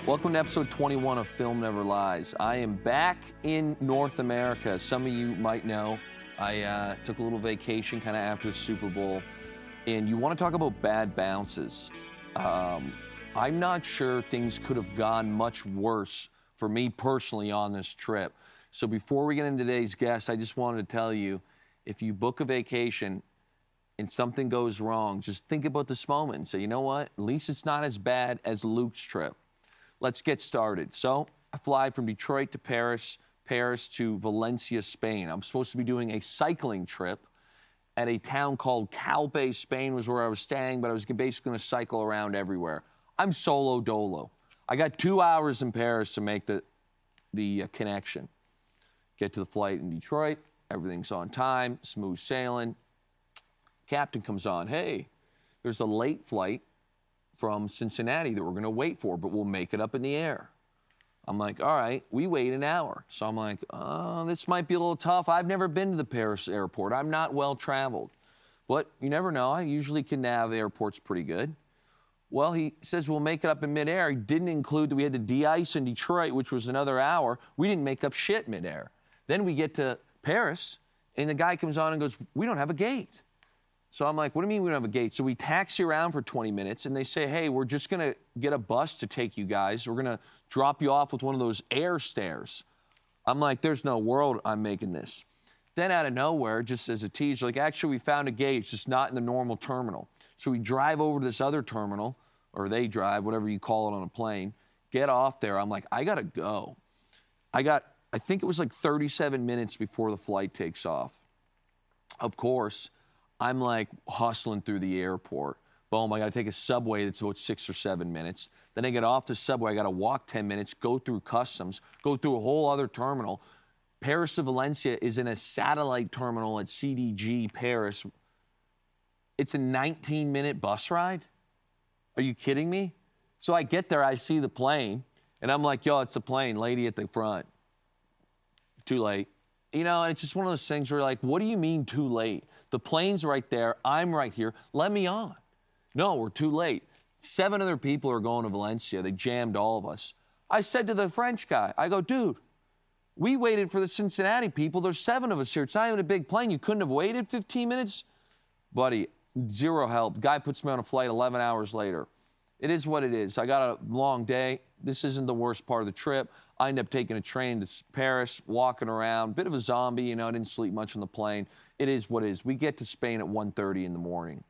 Welcome to episode 21 of Film Never Lies. I am back in North America. Some of you might know I took a little vacation kind of after the Super Bowl. And you want to talk about bad bounces. I'm not sure things could have gone much worse for me personally on this trip. So before we get into today's guest, I just wanted to tell you, if you book a vacation and something goes wrong, just think about this moment and say, you know what? At least it's not as bad as Luke's trip. Let's get started. So I fly from Detroit to Paris, Paris to Valencia, Spain. I'm supposed to be doing a cycling trip at a town called Calpe, Spain was where I was staying, but I was basically going to cycle around everywhere. I'm solo dolo. I got 2 hours in Paris to make the connection. Get to the flight in Detroit. Everything's on time, smooth sailing. Captain comes on. Hey, there's a late flight from Cincinnati that we're going to wait for, but we'll make it up in the air. I'm like, all right, we wait an hour. So I'm like, this might be a little tough. I've never been to the Paris airport. I'm not well traveled. But you never know. I usually can nav the airports pretty good. Well, he says we'll make it up in midair. He didn't include that we had to de-ice in Detroit, which was another hour. We didn't make up shit midair. Then we get to Paris, and the guy comes on and goes, we don't have a gate. So I'm like, what do you mean we don't have a gate? So we taxi around for 20 minutes, and they say, hey, we're just going to get a bus to take you guys. We're going to drop you off with one of those air stairs. I'm like, there's no world I'm making this. Then out of nowhere, just as a teaser, like, actually, we found a gate. It's just not in the normal terminal. So we drive over to this other terminal, or they drive, whatever you call it on a plane, get off there. I'm like, I got to go. I think it was like 37 minutes before the flight takes off. Of course, I'm like hustling through the airport. Boom, I got to take a subway that's about 6 or 7 minutes. Then I get off the subway, I got to walk 10 minutes, go through customs, go through a whole other terminal. Paris to Valencia is in a satellite terminal at CDG Paris. It's a 19-minute bus ride? Are you kidding me? So I get there, I see the plane, and I'm like, yo, it's the plane, lady at the front. Too late. You know, it's just one of those things where you're like, what do you mean too late? The plane's right there. I'm right here. Let me on. No, we're too late. 7 other people are going to Valencia. They jammed all of us. I said to the French guy, I go, dude, we waited for the Cincinnati people. There's 7 of us here. It's not even a big plane. You couldn't have waited 15 minutes? Buddy, zero help. Guy puts me on a flight 11 hours later. It is what it is. I got a long day. This isn't the worst part of the trip. I end up taking a train to Paris, walking around, bit of a zombie, you know, I didn't sleep much on the plane. It is what it is. We get to Spain at 1:30 in the morning.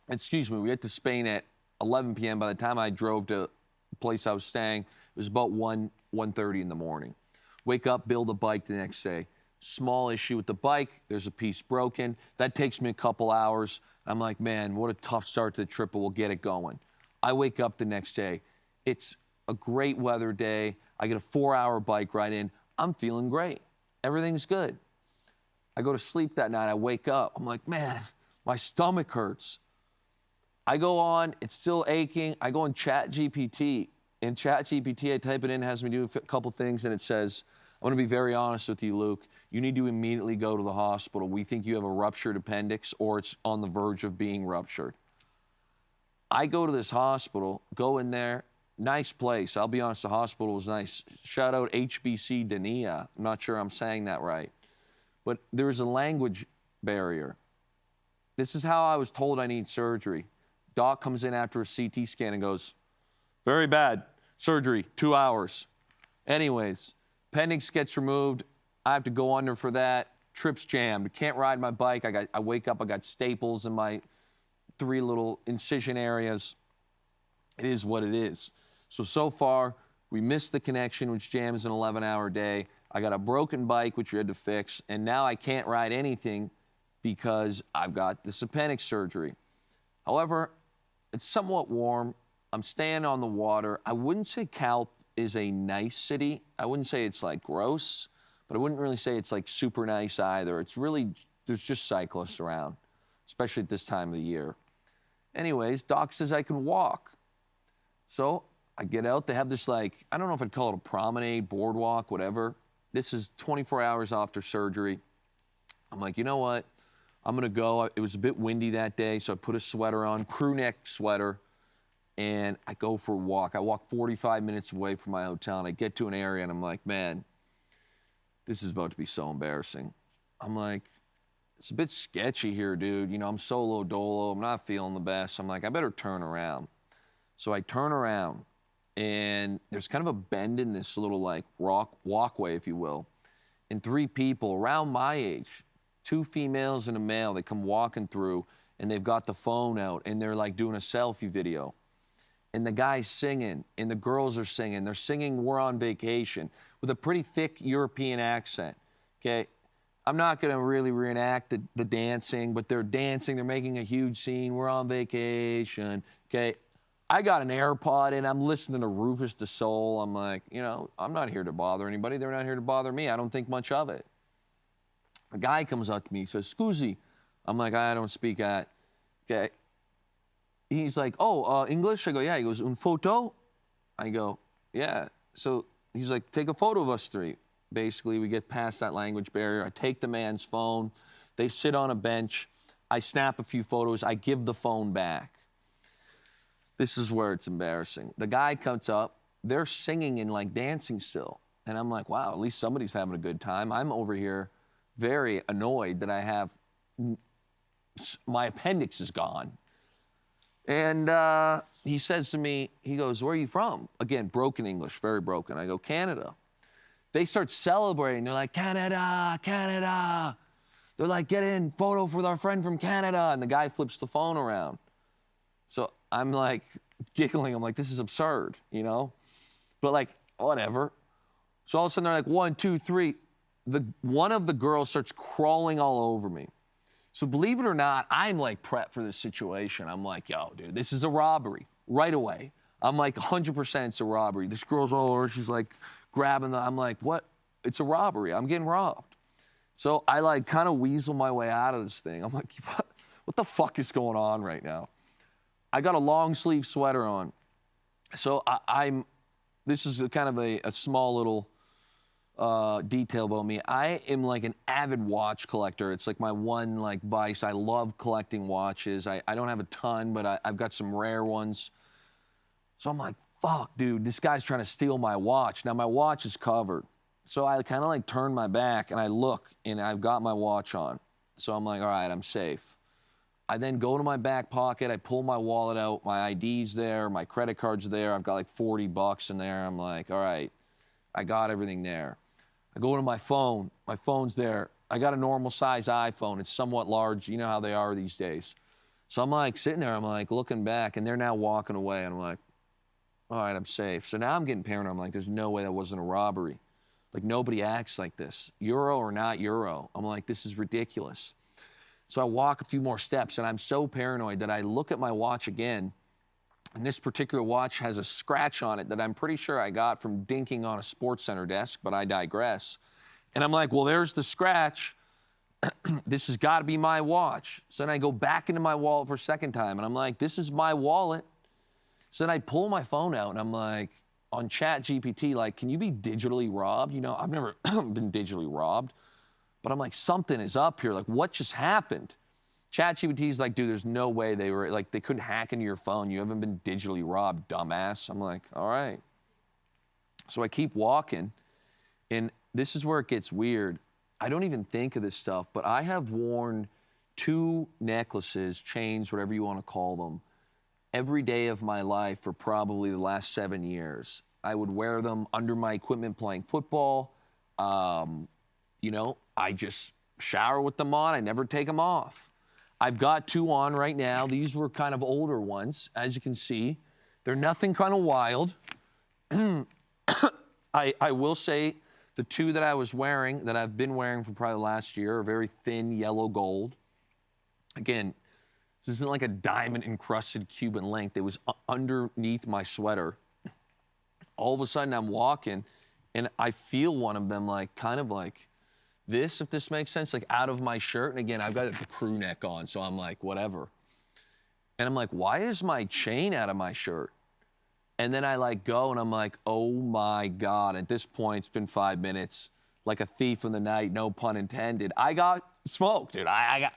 Excuse me, we get to Spain at 11 p.m. By the time I drove to the place I was staying, it was about 1:30 in the morning. Wake up, build a bike the next day. Small issue with the bike. There's a piece broken. That takes me a couple hours. I'm like, man, what a tough start to the trip, but we'll get it going. I wake up the next day. It's a great weather day. I get a 4-hour bike ride in. I'm feeling great. Everything's good. I go to sleep that night. I wake up. I'm like, man, my stomach hurts. I go on. It's still aching. I go on ChatGPT. In ChatGPT, I type it in. It has me do a couple things, and it says, I'm going to be very honest with you, Luke. You need to immediately go to the hospital. We think you have a ruptured appendix, or it's on the verge of being ruptured. I go to this hospital, go in there. Nice place. I'll be honest, the hospital was nice. Shout out HBC Dania. I'm not sure I'm saying that right. But there is a language barrier. This is how I was told I need surgery. Doc comes in after a CT scan and goes, very bad. Surgery, 2 hours. Anyways, appendix gets removed. I have to go under for that. Trip's jammed. Can't ride my bike. I wake up, I got staples in my 3 little incision areas. It is what it is. So far, we missed the connection, which jams an 11-hour day. I got a broken bike, which we had to fix, and now I can't ride anything because I've got this appendix surgery. However, it's somewhat warm. I'm staying on the water. I wouldn't say Calpe is a nice city. I wouldn't say it's like gross, but I wouldn't really say it's like super nice either. It's really, there's just cyclists around, especially at this time of the year. Anyways, Doc says I can walk. So I get out. They have this, like, I don't know if I'd call it a promenade, boardwalk, whatever. This is 24 hours after surgery. I'm like, you know what? I'm going to go. It was a bit windy that day, so I put a sweater on, crew neck sweater. and I go for a walk. I walk 45 minutes away from my hotel, and I get to an area, and I'm like, man, this is about to be so embarrassing. I'm like, it's a bit sketchy here, dude. You know, I'm solo dolo. I'm not feeling the best. I'm like, I better turn around. So I turn around, and there's kind of a bend in this little, like, rock walkway, if you will. And 3 people around my age, 2 females and a male, they come walking through, and they've got the phone out, and they're, like, doing a selfie video. And the guy's singing, and the girls are singing. They're singing "We're on Vacation" with a pretty thick European accent, okay? I'm not going to really reenact the dancing, but they're dancing. They're making a huge scene. We're on vacation, okay? I got an AirPod in. I'm listening to Rufus Du Sol. I'm like, you know, I'm not here to bother anybody. They're not here to bother me. I don't think much of it. A guy comes up to me. He says, "Scusi." I'm like, I don't speak that. Okay. He's like, "Oh, English?" I go, "Yeah." He goes, "Un photo?" I go, "Yeah." So he's like, "Take a photo of us 3. Basically, we get past that language barrier. I take the man's phone. They sit on a bench. I snap a few photos. I give the phone back. This is where it's embarrassing. The guy comes up. They're singing and, like, dancing still. And I'm like, wow, at least somebody's having a good time. I'm over here very annoyed that I have, my appendix is gone. And he says to me, he goes, "Where are you from?" Again, broken English, very broken. I go, "Canada." They start celebrating. They're like, "Canada, Canada." They're like, "Get in, photo with our friend from Canada." And the guy flips the phone around. So I'm like giggling. I'm like, this is absurd, you know? But, like, whatever. So all of a sudden they're like, 1, 2, 3. One of the girls starts crawling all over me. So believe it or not, I'm, like, prepped for this situation. I'm like, yo, dude, this is a robbery right away. I'm like, 100% it's a robbery. This girl's all over. She's, like, grabbing I'm like, what? It's a robbery. I'm getting robbed. So I, like, kind of weasel my way out of this thing. I'm like, what the fuck is going on right now? I got a long sleeve sweater on. So this is kind of a small little detail about me. I am, like, an avid watch collector. It's like my one, like, vice. I love collecting watches. I don't have a ton, but I've got some rare ones. So I'm like, fuck, dude, this guy's trying to steal my watch. Now my watch is covered. So I kind of, like, turn my back and I look and I've got my watch on. So I'm like, all right, I'm safe. I then go to my back pocket. I pull my wallet out. My ID's there. My credit card's there. I've got, like, $40 in there. I'm like, all right, I got everything there. I go to my phone. My phone's there. I got a normal size iPhone. It's somewhat large. You know how they are these days. So I'm, like, sitting there. I'm, like, looking back, and they're now walking away. And I'm like, all right, I'm safe. So now I'm getting paranoid. I'm like, there's no way that wasn't a robbery. Like, nobody acts like this. Euro or not Euro. I'm like, this is ridiculous. So I walk a few more steps, and I'm so paranoid that I look at my watch again, and this particular watch has a scratch on it that I'm pretty sure I got from dinking on a Sports Center desk, but I digress. And I'm like, well, there's the scratch. This has got to be my watch. So then I go back into my wallet for a second time, and I'm like, this is my wallet. So then I pull my phone out, and I'm like, on ChatGPT, like, can you be digitally robbed? You know, I've never been digitally robbed. But I'm like, something is up here. Like, what just happened? ChatGPT's like, dude, there's no way they couldn't hack into your phone. You haven't been digitally robbed, dumbass. I'm like, all right. So I keep walking, and this is where it gets weird. I don't even think of this stuff, but I have worn 2 necklaces, chains, whatever you want to call them, every day of my life for probably the last 7 years. I would wear them under my equipment playing football. You know, I just shower with them on. I never take them off. I've got 2 on right now. These were kind of older ones, as you can see. They're nothing kind of wild. I will say the 2 that I was wearing, that I've been wearing for probably the last year, are very thin yellow gold. Again, this isn't like a diamond-encrusted Cuban link. It was underneath my sweater. All of a sudden, I'm walking, and I feel one of them, like, kind of like this, if this makes sense, like out of my shirt. And again, I've got the crew neck on, so I'm like, whatever. And I'm like, why is my chain out of my shirt? And then I, like, go, and I'm like, oh my God. At this point, it's been 5 minutes, like a thief in the night, no pun intended. I got smoked, dude. I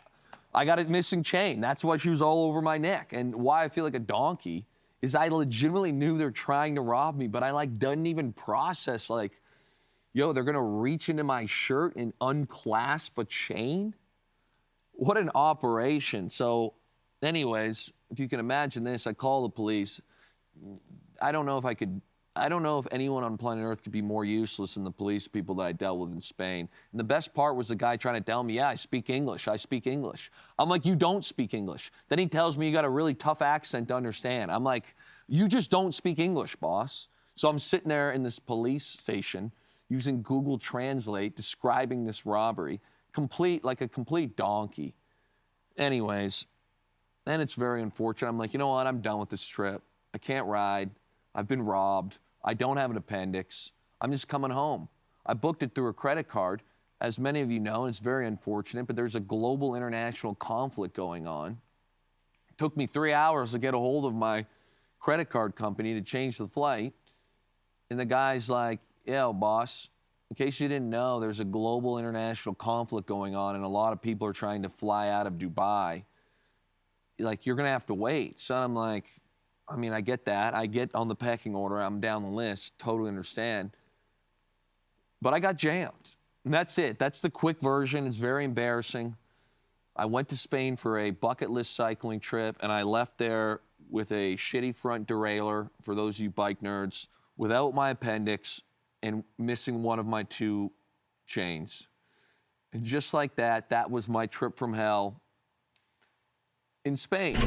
got a missing chain. That's why she was all over my neck. And why I feel like a donkey is I legitimately knew they're trying to rob me, but I like didn't even process like, yo, they're gonna reach into my shirt and unclasp a chain? What an operation. So anyways, if you can imagine this, I call the police. I don't know if anyone on planet Earth could be more useless than the police people that I dealt with in Spain. And the best part was the guy trying to tell me, yeah, I speak English. I'm like, you don't speak English. Then he tells me you got a really tough accent to understand. I'm like, you just don't speak English, boss. So I'm sitting there in this police station using Google Translate, describing this robbery, like a complete donkey. Anyways, and it's very unfortunate. I'm like, you know what? I'm done with this trip. I can't ride. I've been robbed. I don't have an appendix. I'm just coming home. I booked it through a credit card. As many of you know, and it's very unfortunate, but there's a global international conflict going on. It took me 3 hours to get a hold of my credit card company to change the flight. And the guy's like, yeah, boss, in case you didn't know, there's a global international conflict going on and a lot of people are trying to fly out of Dubai. Like, you're going to have to wait. So I'm like, I mean, I get that. I get on the pecking order. I'm down the list. Totally understand. But I got jammed. And that's it. That's the quick version. It's very embarrassing. I went to Spain for a bucket list cycling trip, and I left there with a shitty front derailleur, for those of you bike nerds, without my appendix and missing one of my 2 chains. And just like that, that was my trip from hell in Spain.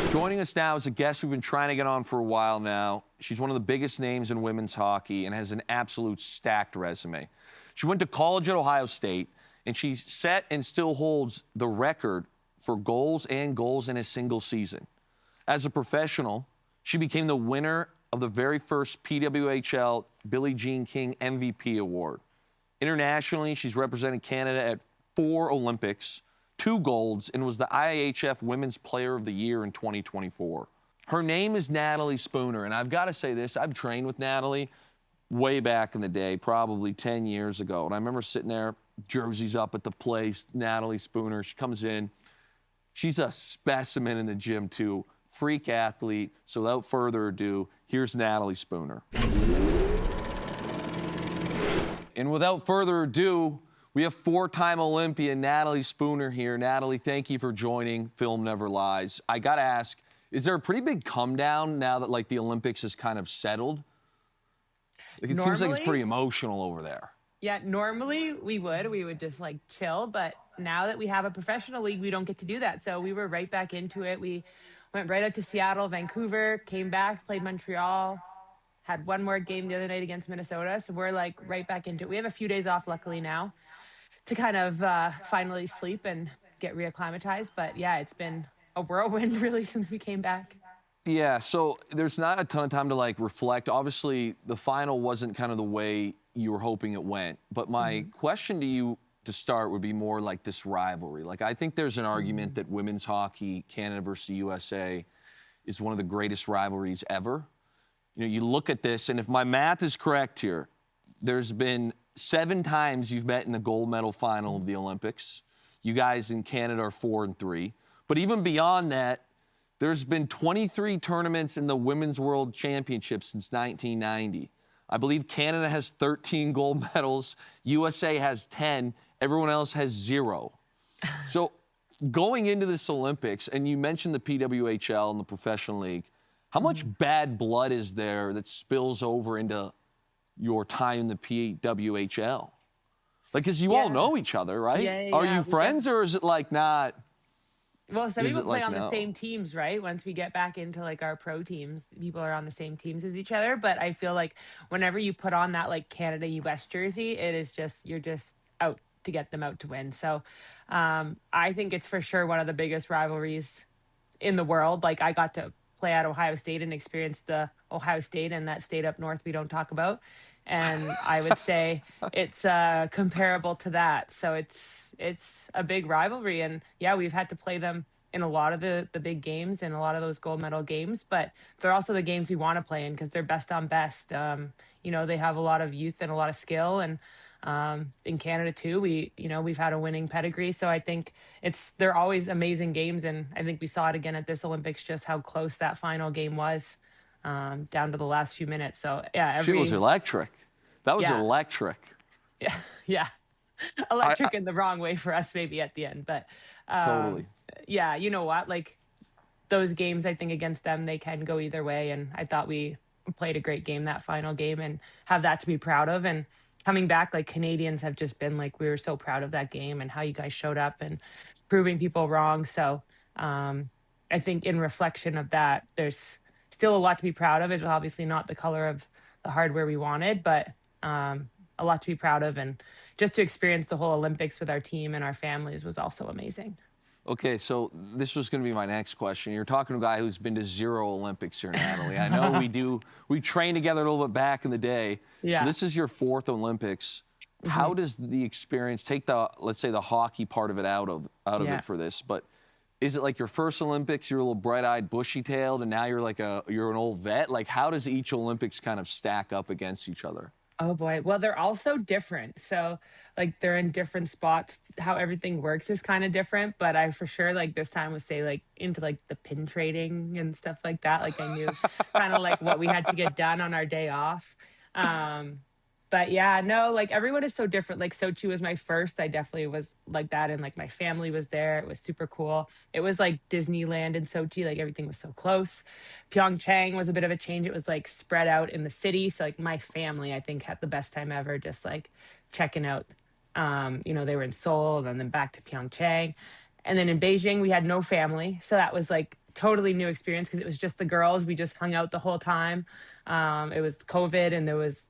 Joining us now is a guest we've been trying to get on for a while now. She's one of the biggest names in women's hockey and has an absolute stacked resume. She went to college at Ohio State, and she set and still holds the record for goals in a single season. As a professional, she became the winner of the very first PWHL Billie Jean King MVP award. Internationally, she's represented Canada at 4 Olympics, 2 golds, and was the IIHF Women's Player of the Year in 2024. Her name is Natalie Spooner, and I've got to say this, I've trained with Natalie way back in the day, probably 10 years ago, and I remember sitting there, jerseys up at the place, Natalie Spooner, she comes in. She's a specimen in the gym, too, freak athlete. So without further ado, here's Natalie Spooner. And without further ado, we have 4-time Olympian Natalie Spooner here. Natalie, thank you for joining Film Never Lies. I got to ask, is there a pretty big come down now that like the Olympics has kind of settled? Like, it seems like it's pretty emotional over there. Yeah, normally we would just like chill, but now that we have a professional league, we don't get to do that. So we were right back into it. We went right out to Seattle, Vancouver, came back, played Montreal, had one more game the other night against Minnesota. So we're like right back into it. We have a few days off, luckily, now to kind of finally sleep and get reacclimatized. But yeah, it's been a whirlwind really since we came back. Yeah, so there's not a ton of time to like reflect. Obviously, the final wasn't kind of the way you were hoping it went. But my question to you to start would be more like this rivalry. Like, I think there's an argument that women's hockey, Canada versus USA, is one of the greatest rivalries ever. You know, you look at this, and if my math is correct here, there's been 7 times you've met in the gold medal final of the Olympics. You guys in Canada are 4-3. But even beyond that, there's been 23 tournaments in the Women's World Championship since 1990. I believe Canada has 13 gold medals. USA has 10. Everyone else has 0. So going into this Olympics, and you mentioned the PWHL and the professional league, how much bad blood is there that spills over into your time in the PWHL? Like, because you all know each other, right? Yeah, Are you friends, or is it like not? Well, some people play on the same teams, right? Once we get back into like our pro teams, people are on the same teams as each other. But I feel like whenever you put on that like Canada-US jersey, it is just, you're just out to get them out to win. So I think it's for sure one of the biggest rivalries in the world. Like, I got to play at Ohio State and experience the Ohio State and that state up north we don't talk about. And I would say it's comparable to that. So it's a big rivalry. And yeah, we've had to play them in a lot of the big games and a lot of those gold medal games, but they're also the games we want to play in because they're best on best. You know, they have a lot of youth and a lot of skill. And In Canada too, we've had a winning pedigree. So I think they're always amazing games. And I think we saw it again at this Olympics, just how close that final game was, down to the last few minutes. So yeah, Shit was electric. That was Yeah. electric. Yeah. Yeah. Electric in the wrong way for us maybe at the end, but Totally. yeah, you know what, like those games, I think against them, they can go either way. And I thought we played a great game, that final game, and have that to be proud of. And coming back, like Canadians have just been like, we were so proud of that game and how you guys showed up and proving people wrong. So I think in reflection of that, there's still a lot to be proud of. It's obviously not the color of the hardware we wanted, but a lot to be proud of. And just to experience the whole Olympics with our team and our families was also amazing. Okay, so this was going to be my next question. You're talking to a guy who's been to 0 Olympics here, Natalie. I know we trained together a little bit back in the day. Yeah. So this is your 4th Olympics. Mm-hmm. How does the experience take let's say the hockey part of it out of it for this? But is it like your first Olympics, you're a little bright-eyed, bushy-tailed, and now you're an old vet? Like, how does each Olympics kind of stack up against each other? Oh boy. Well, they're all so different. So like they're in different spots. How everything works is kind of different, but I for sure like this time would say like into like the pin trading and stuff like that. Like I knew kind of like what we had to get done on our day off. But yeah, no, like everyone is so different. Like Sochi was my first. I definitely was like that. And like my family was there. It was super cool. It was like Disneyland in Sochi. Like everything was so close. Pyeongchang was a bit of a change. It was like spread out in the city. So like my family, I think, had the best time ever just like checking out. They were in Seoul and then back to Pyeongchang. And then in Beijing, we had no family. So that was like totally new experience because it was just the girls. We just hung out the whole time. It was COVID and there was,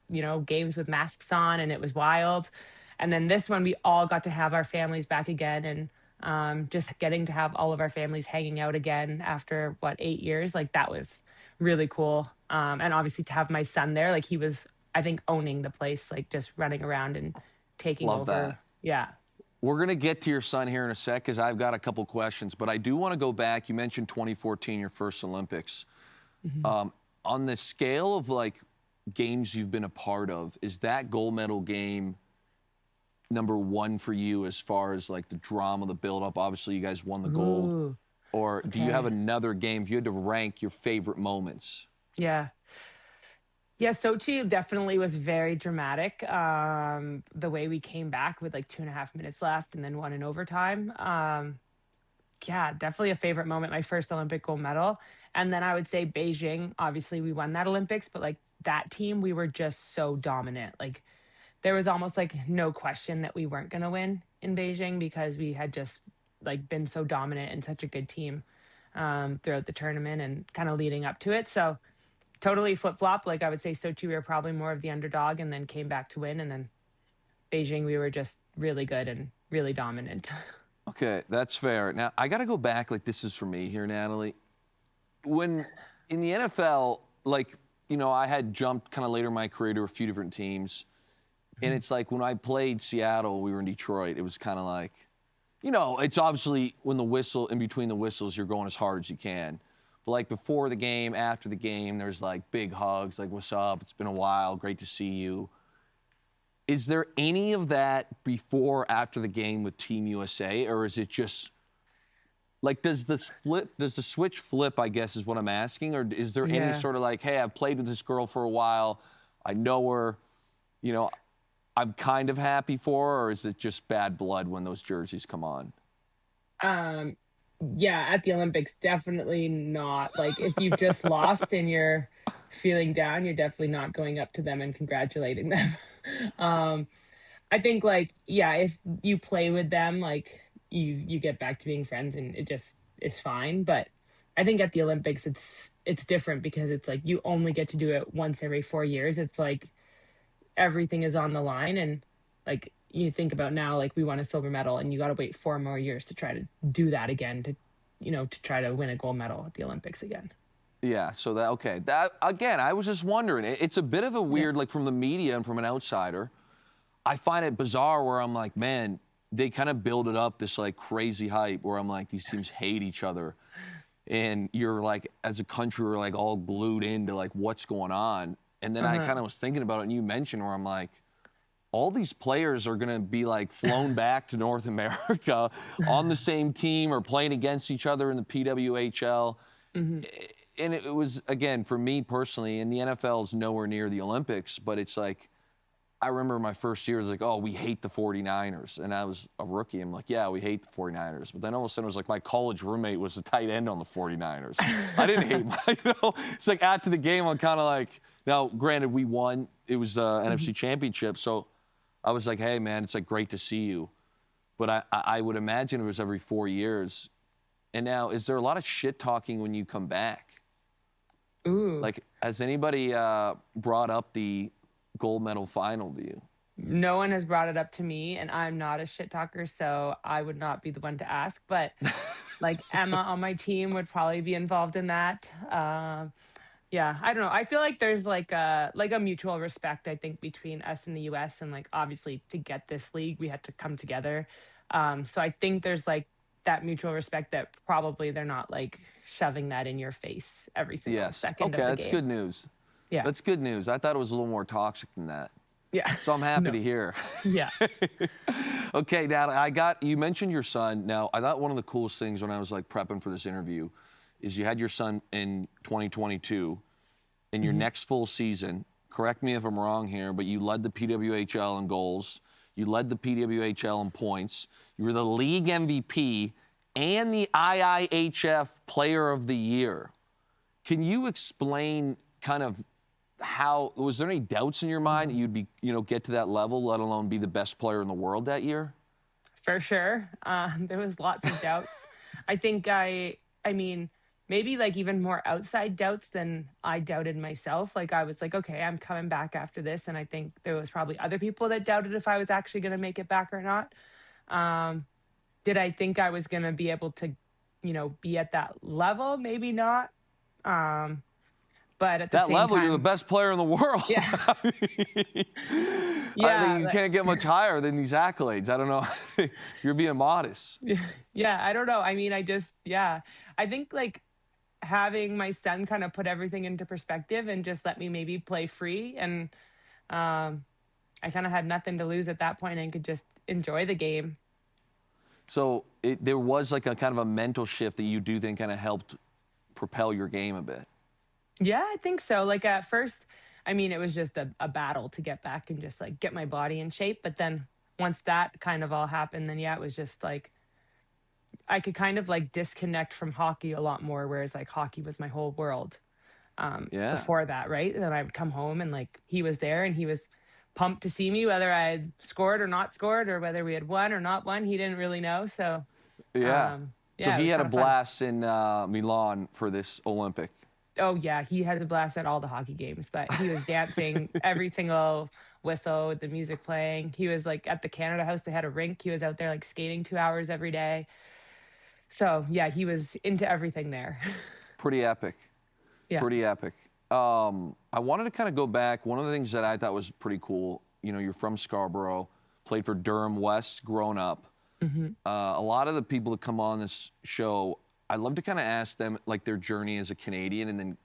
games with masks on and it was wild. And then this one, we all got to have our families back again and just getting to have all of our families hanging out again after 8 years, like that was really cool. And obviously to have my son there, like he was, I think, owning the place, like just running around and taking over. That. Yeah. We're going to get to your son here in a sec because I've got a couple questions, but I do want to go back. You mentioned 2014, your first Olympics. Mm-hmm. On the scale of like games you've been a part of, is that gold medal game number 1 for you as far as like the drama, the build-up? Obviously, you guys won the gold. Ooh, or do you have another game if you had to rank your favorite moments? Yeah. Yeah, Sochi definitely was very dramatic. The way we came back with like 2.5 minutes left and then won in overtime. Yeah, definitely a favorite moment, my first Olympic gold medal. And then I would say Beijing, obviously we won that Olympics, but like that team, we were just so dominant. Like there was almost like no question that we weren't going to win in Beijing because we had just like been so dominant and such a good team throughout the tournament and kind of leading up to it. So totally flip-flop. Like I would say Sochi, we were probably more of the underdog and then came back to win. And then Beijing, we were just really good and really dominant. Okay, that's fair. Now, I got to go back, like this is for me here, Natalie. When in the NFL, like, I had jumped kind of later in my career to a few different teams. And it's like when I played Seattle, we were in Detroit, it was kind of like, it's obviously when the whistle, in between the whistles, you're going as hard as you can. But like before the game, after the game, there's like big hugs, like, what's up? It's been a while, great to see you. Is there any of that before, after the game with Team USA, or is it just like, does the switch flip, I guess is what I'm asking, or is there any sort of like, hey, I've played with this girl for a while, I know her, I'm kind of happy for her, or is it just bad blood when those jerseys come on? Yeah, at the Olympics, definitely not. Like if you've just lost and you're feeling down, you're definitely not going up to them and congratulating them. I think like, yeah, if you play with them, like you get back to being friends and it just is fine. But I think at the Olympics, it's different because it's like you only get to do it once every 4 years. It's like everything is on the line. And like you think about now, like we won a silver medal and you got to wait 4 more years to try to do that again, to try to win a gold medal at the Olympics again. Yeah, so that again, I was just wondering, it's a bit of a weird, like from the media and from an outsider, I find it bizarre where I'm like, man, they kind of build it up, this like crazy hype where I'm like, these teams hate each other. And you're like, as a country, we're like all glued into like what's going on. And then I kind of was thinking about it and you mentioned where I'm like, all these players are going to be like flown back to North America on the same team or playing against each other in the PWHL. And it was, again, for me personally, and the NFL is nowhere near the Olympics, but it's like, I remember my first year, it was like, oh, we hate the 49ers. And I was a rookie. I'm like, yeah, we hate the 49ers. But then all of a sudden, it was like my college roommate was the tight end on the 49ers. I didn't hate it's like after the game, I'm kind of like, now, granted, we won. It was the NFC Championship. So I was like, hey, man, it's like great to see you. But I would imagine it was every 4 years. And now, is there a lot of shit talking when you come back? Ooh. Like, has anybody brought up the gold medal final to you? No one has brought it up to me, and I'm not a shit talker, so I would not be the one to ask. But like Emma on my team would probably be involved in that. Yeah, I don't know. I feel like there's like a mutual respect, I think, between us and the US. And like obviously to get this league, we had to come together. So I think there's like that mutual respect that probably they're not like shoving that in your face every single second of the game. Okay, that's good news. Yeah. That's good news. I thought it was a little more toxic than that. Yeah. So I'm happy to hear. Yeah. Okay, Natalie, you mentioned your son. Now, I thought one of the coolest things when I was like prepping for this interview is you had your son in 2022. In your next full season, correct me if I'm wrong here, but you led the PWHL in goals. You led the PWHL in points. You were the league MVP and the IIHF Player of the Year. Can you explain kind of was there any doubts in your mind that you'd be, get to that level, let alone be the best player in the world that year? For sure. There was lots of doubts. I think I mean, maybe like even more outside doubts than I doubted myself. Like I was like, okay, I'm coming back after this. And I think there was probably other people that doubted if I was actually going to make it back or not. Did I think I was going to be able to, be at that level? Maybe not. But at the same level, time, you're the best player in the world. Yeah. I think you can't get much higher than these accolades. I don't know. You're being modest. Yeah, I don't know. I mean, I think like having my son kind of put everything into perspective and just let me maybe play free. And I kind of had nothing to lose at that point and could just enjoy the game. So there was like a kind of a mental shift that you do think kind of helped propel your game a bit. Yeah, I think so. Like at first, I mean, it was just a battle to get back and just like get my body in shape. But then once that kind of all happened, then yeah, it was just like, I could kind of like disconnect from hockey a lot more, whereas like hockey was my whole world before that, right? And then I would come home and like he was there and he was pumped to see me, whether I had scored or not scored or whether we had won or not won. He didn't really know. So so he had a blast in Milan for this Olympic. Oh, yeah, he had a blast at all the hockey games, but he was dancing every single whistle with the music playing. He was like at the Canada House, they had a rink. He was out there like skating 2 hours every day. So, yeah, he was into everything there. Pretty epic. Yeah. Pretty epic. I wanted to kind of go back. One of the things that I thought was pretty cool, you're from Scarborough, played for Durham West growing up. A lot of the people that come on this show, I'd love to kind of ask them like their journey as a Canadian and then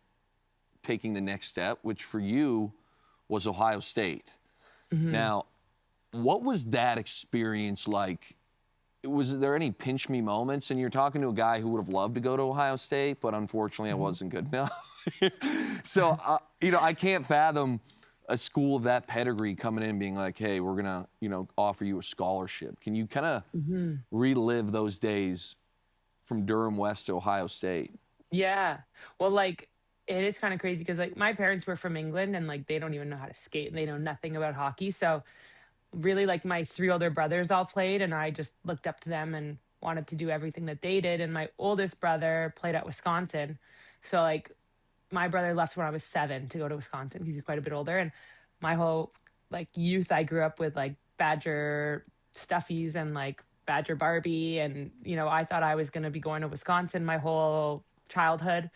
taking the next step, which for you was Ohio State. Now, what was that experience like? Was there any pinch me moments? And you're talking to a guy who would have loved to go to Ohio State, but unfortunately I wasn't good enough. So, I can't fathom a school of that pedigree coming in and being like, hey, we're going to, offer you a scholarship. Can you kind of relive those days from Durham West to Ohio State? Yeah. Well, like, it is kind of crazy because, like, my parents were from England and, like, they don't even know how to skate and they know nothing about hockey. So, really, like, my 3 older brothers all played and I just looked up to them and wanted to do everything that they did. And my oldest brother played at Wisconsin. So, like, my brother left when I was 7 to go to Wisconsin because he's quite a bit older. And my whole, like, youth, I grew up with, like, Badger stuffies and, like, Badger Barbie. And, I thought I was going to be going to Wisconsin my whole childhood.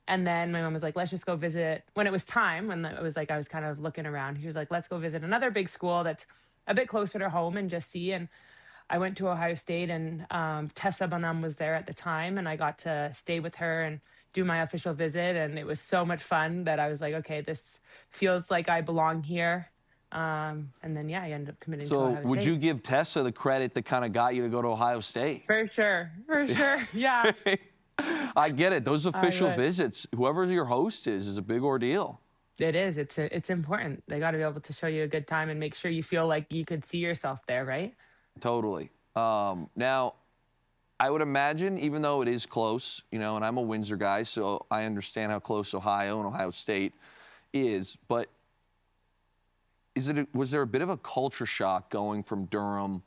And then my mom was like, let's just go visit when it was time. And it was like, I was kind of looking around. She was like, let's go visit another big school that's a bit closer to home and just see. And I went to Ohio State and Tessa Bonham was there at the time. And I got to stay with her and do my official visit. And it was so much fun that I was like, okay, this feels like I belong here. And then, yeah, I ended up committing to So Ohio would State. you give Tessa the credit that kind of got you to go to Ohio State? For sure. Yeah. I get it. Those official would. visits, whoever your host is a big ordeal. It is. It's important. They got to be able to show you a good time and make sure you feel like you could see yourself there, right? Totally. Now, I would imagine, even though it is close, you know, and I'm a Windsor guy, so I understand how close Ohio and Ohio State is, but was there a bit of a culture shock going from Durham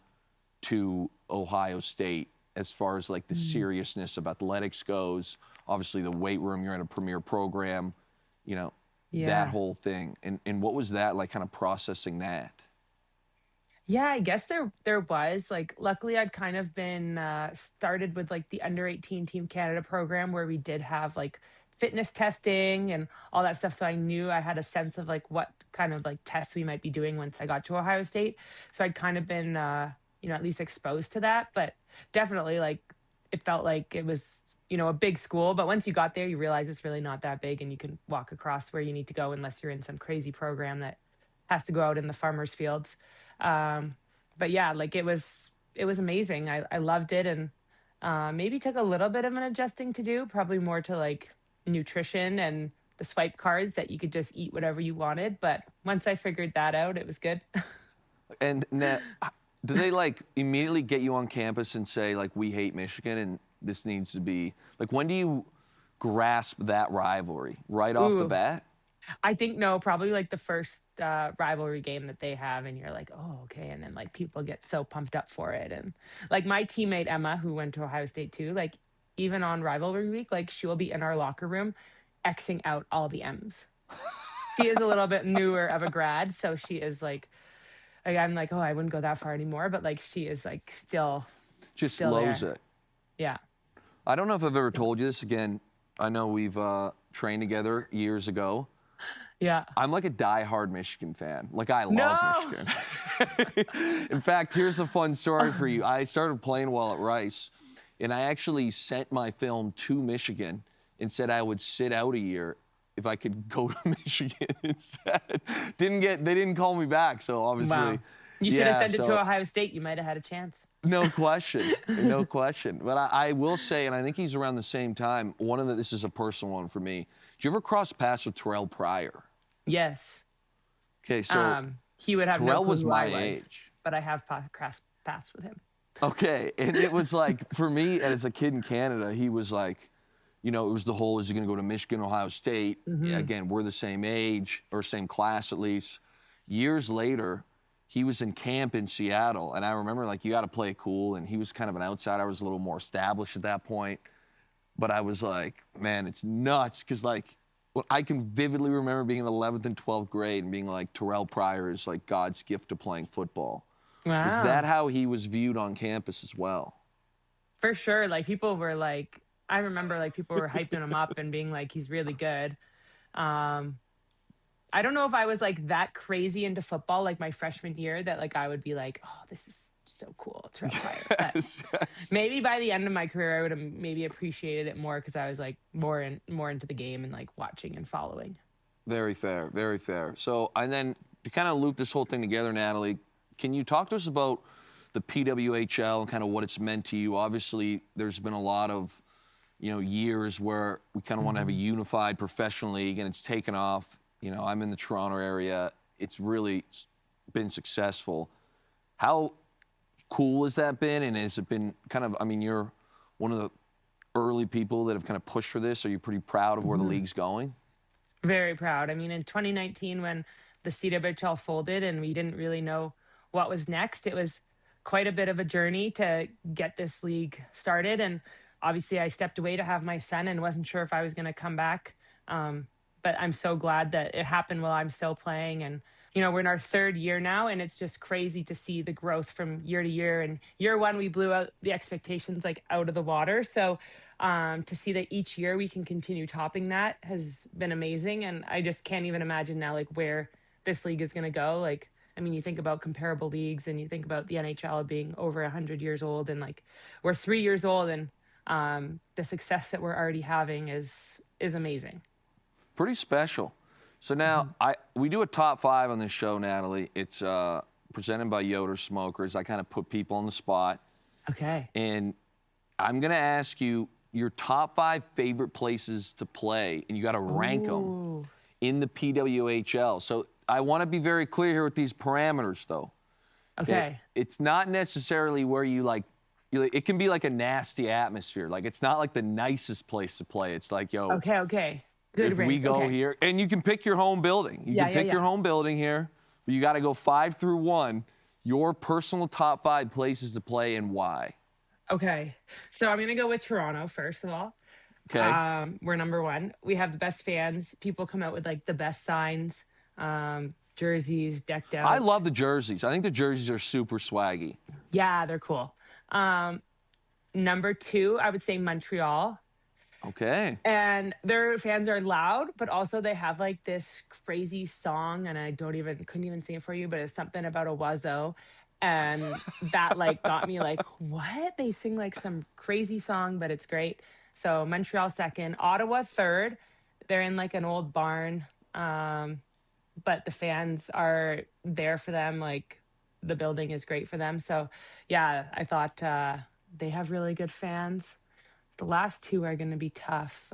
to Ohio State as far as like the seriousness of athletics goes? Obviously, the weight room, you're in a premier program, you know, that whole thing. And what was that like, kind of processing that? Yeah, I guess there was like, luckily I'd kind of been started with like the under 18 Team Canada program where we did have like fitness testing and all that stuff. So I knew I had a sense of like what kind of like tests we might be doing once I got to Ohio State. So I'd kind of been, you know, at least exposed to that. But definitely like it felt like it was, you know, a big school. But once you got there, you realize it's really not that big and you can walk across where you need to go unless you're in some crazy program that has to go out in the farmers' fields. But yeah, like it was amazing. I loved it, and maybe took a little bit of an adjusting to do, probably more to like nutrition and the swipe cards that you could just eat whatever you wanted. But once I figured that out, it was good. And Nat, do they like immediately get you on campus and say like, we hate Michigan and this needs to be like, when do you grasp that rivalry right off the bat? I think no, probably like the first rivalry game that they have, and you're like, oh, okay. And then like people get so pumped up for it. And like my teammate Emma, who went to Ohio State too, like even on rivalry week, like she'll be in our locker room Xing out all the M's. She is a little bit newer of a grad, so she is like I'm like, oh, I wouldn't go that far anymore, but like she is like still loves there. it. Yeah. I don't know if I've ever told you this. Again, I know we've trained together years ago. Yeah. I'm like a diehard Michigan fan. Like, I love Michigan. In fact, here's a fun story for you. I started playing while at Rice, and I actually sent my film to Michigan and said I would sit out a year if I could go to Michigan instead. They didn't call me back, so obviously. Wow. You should have sent it to Ohio State. You might have had a chance. No question, no question. But I will say, and I think he's around the same time, this is a personal one for me. Did you ever cross paths with Terrell Pryor? Yes. Okay, so he would have Terrell no clue was who my I was, age. but I have crossed paths with him. Okay, and it was like, for me as a kid in Canada, he was like, you know, it was the whole, is he going to go to Michigan, Ohio State? Again, we're the same age, or same class at least. Years later, he was in camp in Seattle, and I remember, like, you got to play it cool, and he was kind of an outsider. I was a little more established at that point. But I was like, man, it's nuts, because, like, I can vividly remember being in 11th and 12th grade and being like, Terrell Pryor is, like, God's gift to playing football. Wow. Was that how he was viewed on campus as well? For sure. Like, people were like, I remember, like, people were hyping him up and being like, he's really good. I don't know if I was like that crazy into football like my freshman year that like I would be like, oh, this is so cool. Yes. Maybe by the end of my career, I would have maybe appreciated it more because I was like more into the game and like watching and following. Very fair, very fair. So, and then to kind of loop this whole thing together, Natalie, can you talk to us about the PWHL and kind of what it's meant to you? Obviously, there's been a lot of, you know, years where we kind of want to have a unified professional league, and it's taken off. You know, I'm in the Toronto area. It's really been successful. How cool has that been? And has it been kind of, I mean, you're one of the early people that have kind of pushed for this. Are you pretty proud of where the league's going? Very proud. I mean, in 2019, when the CWHL folded and we didn't really know what was next, it was quite a bit of a journey to get this league started. And obviously, I stepped away to have my son and wasn't sure if I was going to come back. But I'm so glad that it happened while I'm still playing. And, you know, we're in our third year now, and it's just crazy to see the growth from year to year. And year one, we blew out the expectations like out of the water. So to see that each year we can continue topping that has been amazing. And I just can't even imagine now like where this league is going to go. Like, I mean, you think about comparable leagues and you think about the NHL being over 100 years old, and like we're 3 years old, and the success that we're already having is amazing. Pretty special. So now we do a top 5 on this show, Natalie. It's presented by Yoder Smokers. I kind of put people on the spot. Okay. And I'm going to ask you your top 5 favorite places to play, and you got to rank them in the PWHL. So I want to be very clear here with these parameters, though. Okay. It's not necessarily where it can be like a nasty atmosphere. Like, it's not like the nicest place to play. It's like, yo. Okay. Good if rinks. we go here, and you can pick your home building. You can pick your home building here, but you got to go 5 through 1. Your personal top 5 places to play and why. Okay. So I'm going to go with Toronto, first of all. Okay. We're number 1. We have the best fans. People come out with like the best signs, jerseys decked out. I love the jerseys. I think the jerseys are super swaggy. Yeah, they're cool. Number 2, I would say Montreal. Okay. And their fans are loud, but also they have like this crazy song, and I couldn't even sing it for you, but it's something about a wazo. And that like got me like, what? They sing like some crazy song, but it's great. So Montreal 2nd, Ottawa 3rd. They're in like an old barn. But the fans are there for them. Like, the building is great for them. So yeah, I thought they have really good fans. The last 2 are going to be tough.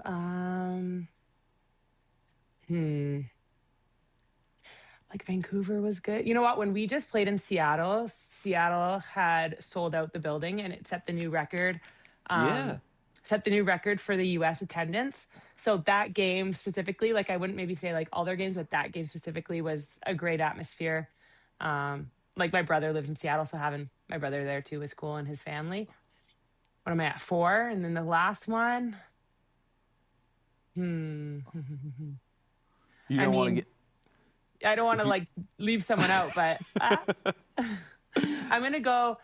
Like Vancouver was good. You know what? When we just played in Seattle, Seattle had sold out the building, and it set the new record. Set the new record for the U.S. attendance. So that game specifically, like, I wouldn't maybe say like all their games, but that game specifically was a great atmosphere. Like, my brother lives in Seattle, so having my brother there too was cool, and his family. What am I at, 4? And then the last one. You don't want to get. I don't want to like leave someone out, but I'm gonna go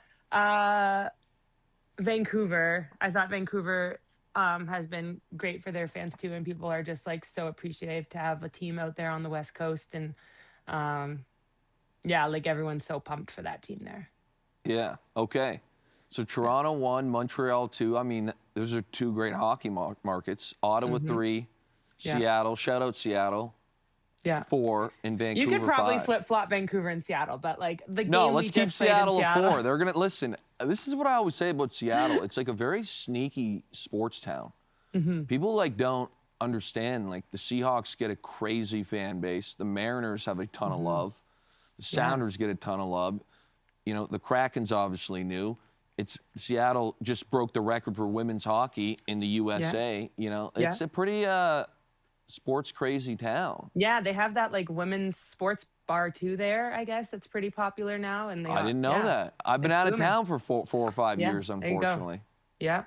Vancouver. I thought Vancouver has been great for their fans too, and people are just like so appreciative to have a team out there on the West Coast, and yeah, like everyone's so pumped for that team there. Yeah. Okay. So Toronto 1, Montreal 2. I mean, those are 2 great hockey markets. Ottawa 3, Seattle. Shout out Seattle. Yeah. 4 in Vancouver. You could probably 5. flip-flop Vancouver and Seattle, but like the game No, let's we keep just played Seattle in at Seattle. 4. They're gonna listen. This is what I always say about Seattle. It's like a very sneaky sports town. People like don't understand. Like, the Seahawks get a crazy fan base. The Mariners have a ton of love. The Sounders get a ton of love. You know, the Kraken's obviously new. It's Seattle just broke the record for women's hockey in the USA. You know, it's a pretty sports crazy town. Yeah, they have that like women's sports bar too there, I guess. That's pretty popular now. And I didn't know that. I've been out of town for 4 or 5 years, unfortunately. Yeah.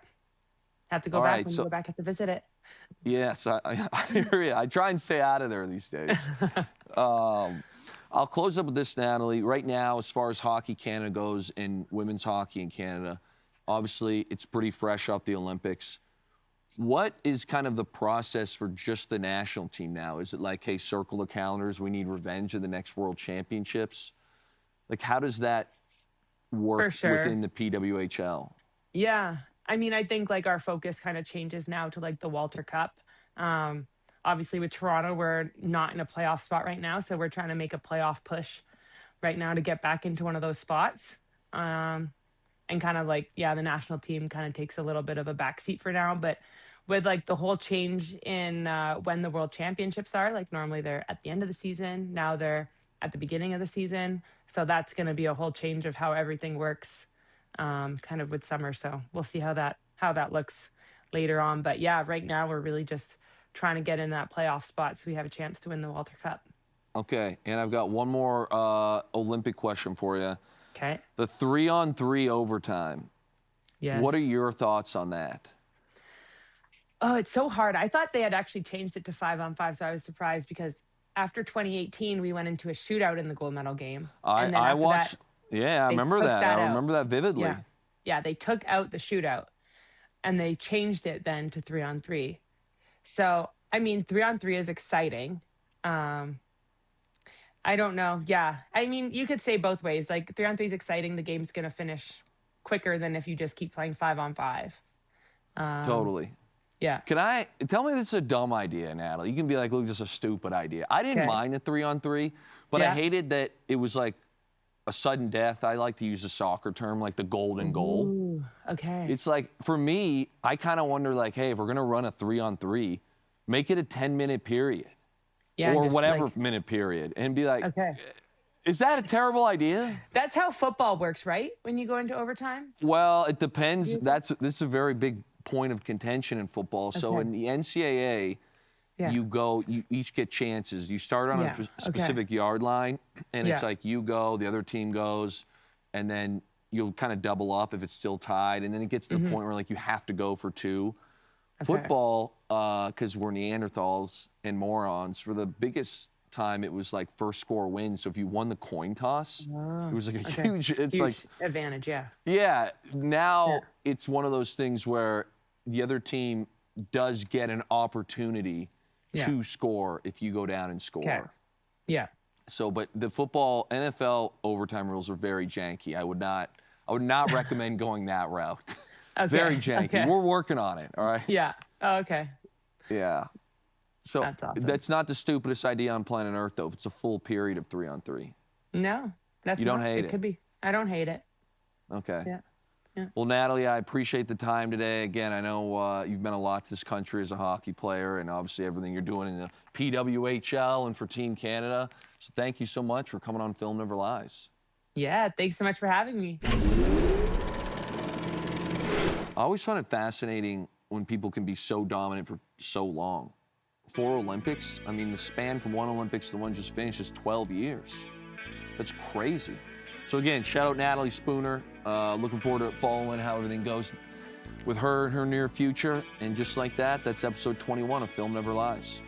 Have to go back when you go back, have to visit it. Yes, I hear you. I try and stay out of there these days. I'll close up with this, Natalie. Right now, as far as Hockey Canada goes in women's hockey in Canada, obviously it's pretty fresh off the Olympics. What is kind of the process for just the national team now? Is it like, hey, circle the calendars, we need revenge of the next World Championships? Like, how does that work within the PWHL? Yeah. I mean, I think like our focus kind of changes now to like the Walter Cup. Obviously, with Toronto, we're not in a playoff spot right now, so we're trying to make a playoff push right now to get back into one of those spots. And kind of like, the national team kind of takes a little bit of a backseat for now. But with like the whole change in when the World Championships are, like normally they're at the end of the season. Now they're at the beginning of the season. So that's going to be a whole change of how everything works kind of with summer. So we'll see how that looks later on. But yeah, right now we're really just trying to get in that playoff spot so we have a chance to win the Walter Cup. Okay, and I've got one more Olympic question for you. Okay. The 3-on-3 overtime. Yes. What are your thoughts on that? Oh, it's so hard. I thought they had actually changed it to 5-on-5, so I was surprised because after 2018, we went into a shootout in the gold medal game. I watched. I remember that. I remember that vividly. Yeah, they took out the shootout, and they changed it then to 3-on-3. So, I mean, 3-on-3 is exciting. I don't know. Yeah. I mean, you could say both ways. Like, 3-on-3 is exciting. The game's going to finish quicker than if you just keep playing 5-on-5. Totally. Yeah. Tell me this is a dumb idea, Natalie. You can be like, look, just a stupid idea. I didn't mind the 3-on-3, but I hated that it was like a sudden death. I like to use a soccer term, like the golden goal. Ooh, okay. It's like, for me, I kind of wonder, like, hey, if we're going to run a 3-on-3, make it a 10-minute period. Yeah, or whatever minute period. And be like, is that a terrible idea? That's how football works, right? When you go into overtime? Well, it depends. This is a very big point of contention in football. So in the NCAA, you each get chances. You start on a specific yard line, and it's like you go, the other team goes, and then you'll kind of double up if it's still tied, and then it gets to the point where like you have to go for 2. Football, because we're Neanderthals and morons, for the biggest time it was like first score wins. So if you won the coin toss, it was like a huge advantage. Yeah. Now it's one of those things where the other team does get an opportunity to score if you go down and score. Okay. Yeah. So, but the football NFL overtime rules are very janky. I would not recommend going that route. Very janky. Okay. We're working on it. All right. Yeah. Oh, okay. Yeah. So that's awesome. That's not the stupidest idea on planet Earth, though. If it's a full period of 3-on-3. No, that's you don't hate it. It could be. I don't hate it. Okay. Yeah. Yeah. Well, Natalie, I appreciate the time today. Again, I know you've meant a lot to this country as a hockey player, and obviously everything you're doing in the PWHL and for Team Canada. So thank you so much for coming on Film Never Lies. Yeah, thanks so much for having me. I always find it fascinating when people can be so dominant for so long. 4 Olympics, I mean, the span from one Olympics to the one just finished is 12 years. That's crazy. So again, shout out Natalie Spooner. Looking forward to following how everything goes with her in her near future. And just like that, that's episode 21 of Film Never Lies.